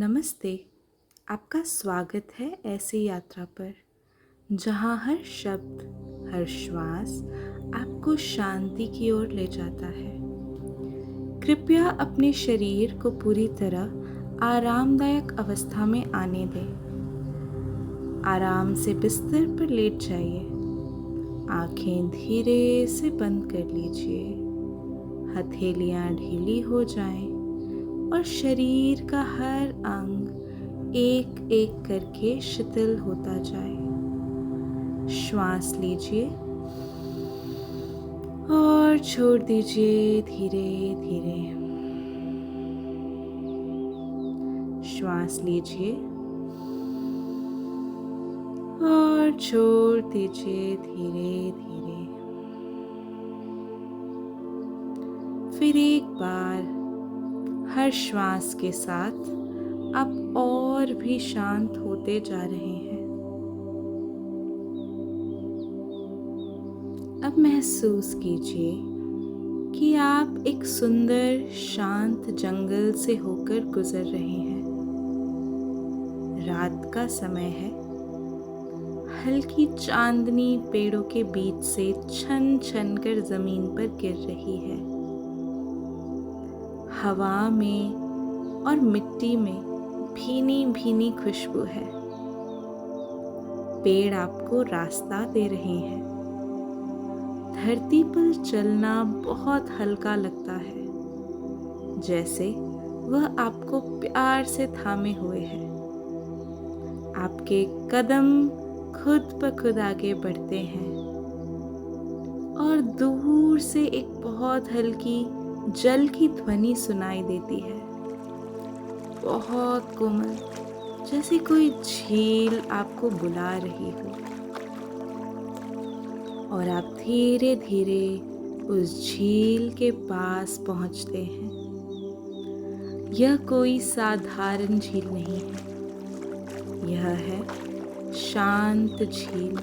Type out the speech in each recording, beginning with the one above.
नमस्ते। आपका स्वागत है ऐसी यात्रा पर जहाँ हर शब्द, हर श्वास आपको शांति की ओर ले जाता है। कृपया अपने शरीर को पूरी तरह आरामदायक अवस्था में आने दें। आराम से बिस्तर पर लेट जाइए। आंखें धीरे से बंद कर लीजिए। हथेलियां ढीली हो जाएं और शरीर का हर अंग एक एक करके शिथिल होता जाए। श्वास लीजिए और छोड़ दीजिए धीरे धीरे। श्वास लीजिए और छोड़ दीजिए धीरे धीरे। फिर एक बार हर श्वास के साथ आप और भी शांत होते जा रहे हैं। अब महसूस कीजिए कि आप एक सुंदर शांत जंगल से होकर गुजर रहे हैं। रात का समय है। हल्की चांदनी पेड़ों के बीच से छन छन कर जमीन पर गिर रही है। हवा में और मिट्टी में भीनी भीनी खुशबू है। पेड़ आपको रास्ता दे रहे हैं। धरती पर चलना बहुत हल्का लगता है, जैसे वह आपको प्यार से थामे हुए है। आपके कदम खुद ब खुद आगे बढ़ते हैं और दूर से एक बहुत हल्की जल की ध्वनि सुनाई देती है, बहुत कोमल, जैसे कोई झील आपको बुला रही हो। और आप धीरे धीरे उस झील के पास पहुंचते हैं। यह कोई साधारण झील नहीं है, यह है शांत झील।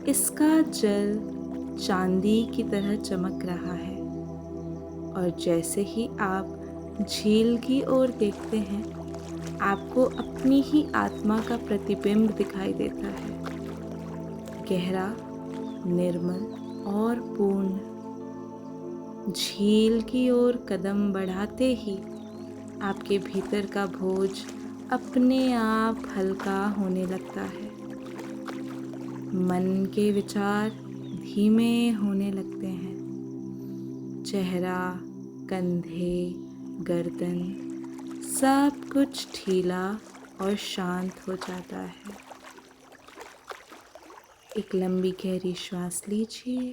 इसका जल चांदी की तरह चमक रहा है और जैसे ही आप झील की ओर देखते हैं, आपको अपनी ही आत्मा का प्रतिबिंब दिखाई देता है, गहरा, निर्मल और पूर्ण। झील की ओर कदम बढ़ाते ही आपके भीतर का बोझ अपने आप हल्का होने लगता है। मन के विचार धीमे होने लगते हैं। चेहरा, कंधे, गर्दन, सब कुछ ढीला और शांत हो जाता है। एक लंबी गहरी श्वास लीजिए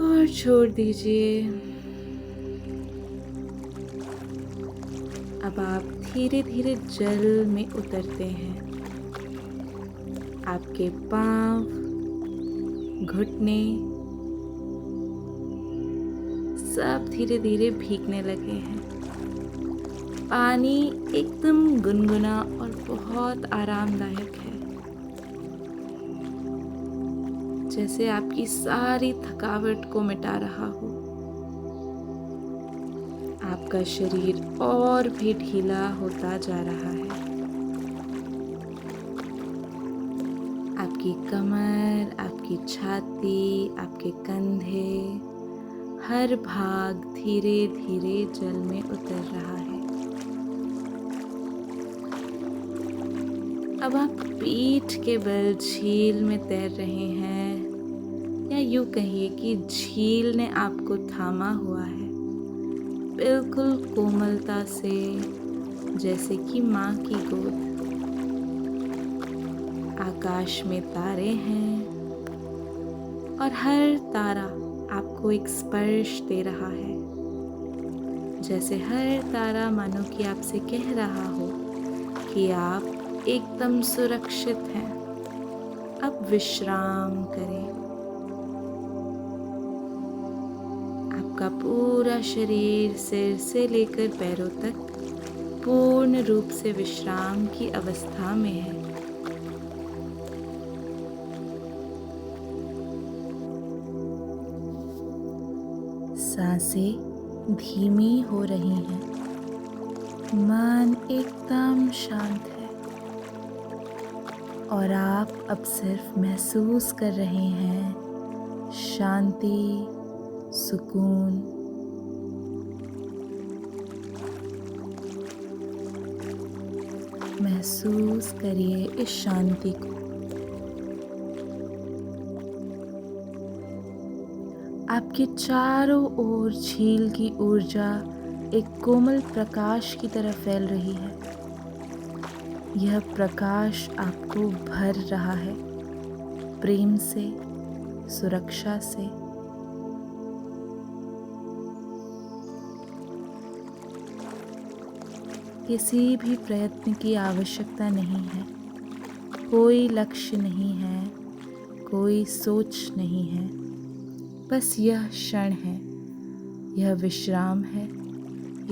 और छोड़ दीजिए। अब आप धीरे धीरे जल में उतरते हैं। आपके पांव, घुटने सब धीरे धीरे भीगने लगे हैं। पानी एकदम गुनगुना और बहुत आरामदायक है, जैसे आपकी सारी थकावट को मिटा रहा हो। आपका शरीर और भी ढीला होता जा रहा है। आपकी कमर, आपकी छाती, आपके कंधे, हर भाग धीरे धीरे जल में उतर रहा है। अब आप पीठ के बल झील में तैर रहे हैं, या यूं कहिए कि झील ने आपको थामा हुआ है, बिल्कुल कोमलता से, जैसे कि माँ की गोद। आकाश में तारे हैं और हर तारा आपको एक स्पर्श दे रहा है, जैसे हर तारा मानो कि आपसे कह रहा हो कि आप एकदम सुरक्षित हैं। अब विश्राम करें। आपका पूरा शरीर सिर से लेकर पैरों तक पूर्ण रूप से विश्राम की अवस्था में है। सांसें धीमी हो रही हैं मन एकदम शांत है और आप अब सिर्फ महसूस कर रहे हैं शांति, सुकून। महसूस करिए इस शांति को। आपके चारों ओर झील की ऊर्जा एक कोमल प्रकाश की तरह फैल रही है। यह प्रकाश आपको भर रहा है प्रेम से, सुरक्षा से। किसी भी प्रयत्न की आवश्यकता नहीं है, कोई लक्ष्य नहीं है, कोई सोच नहीं है। बस यह क्षण है, यह विश्राम है,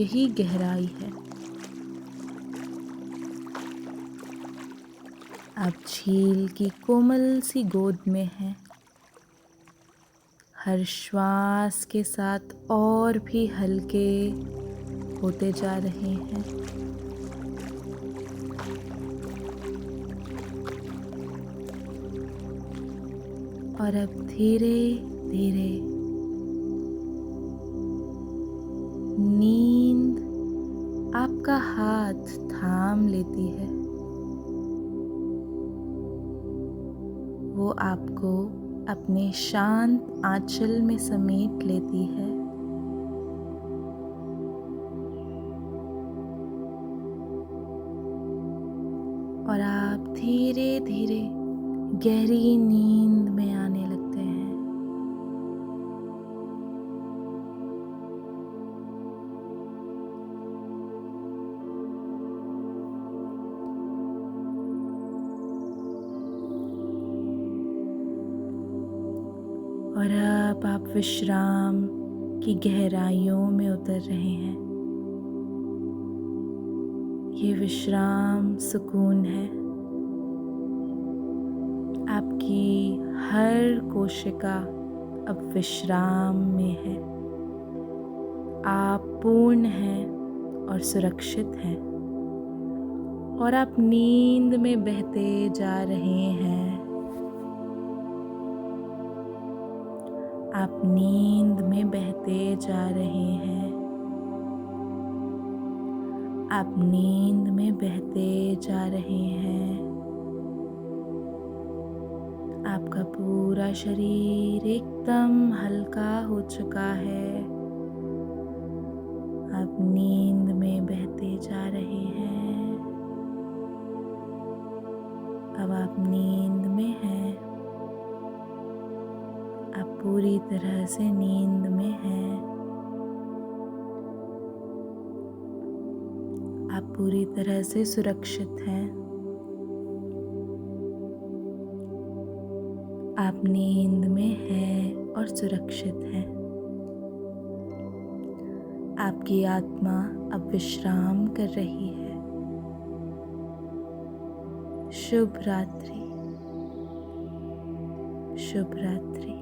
यही गहराई है। आप झील की कोमल सी गोद में हैं। हर श्वास के साथ और भी हल्के होते जा रहे हैं। और अब धीरे धीरे नींद आपका हाथ थाम लेती है। वो आपको अपने शांत आंचल में समेट लेती है। और आप धीरे धीरे गहरी नींद में आने लगते हैं। और अब आप विश्राम की गहराइयों में उतर रहे हैं। ये विश्राम सुकून है। आपकी हर कोशिका अब विश्राम में है। आप पूर्ण हैं और सुरक्षित हैं। और आप नींद में बहते जा रहे हैं। आप नींद में बहते जा रहे हैं। आप नींद में बहते जा रहे हैं। आपका पूरा शरीर एकदम हल्का हो चुका है। आप नींद में बहते जा रहे हैं। अब आप नींद में हैं। आप पूरी तरह से नींद में हैं। आप पूरी तरह से सुरक्षित हैं। आप नींद में हैं और सुरक्षित हैं। आपकी आत्मा अब विश्राम कर रही है। शुभ रात्रि। शुभ रात्रि।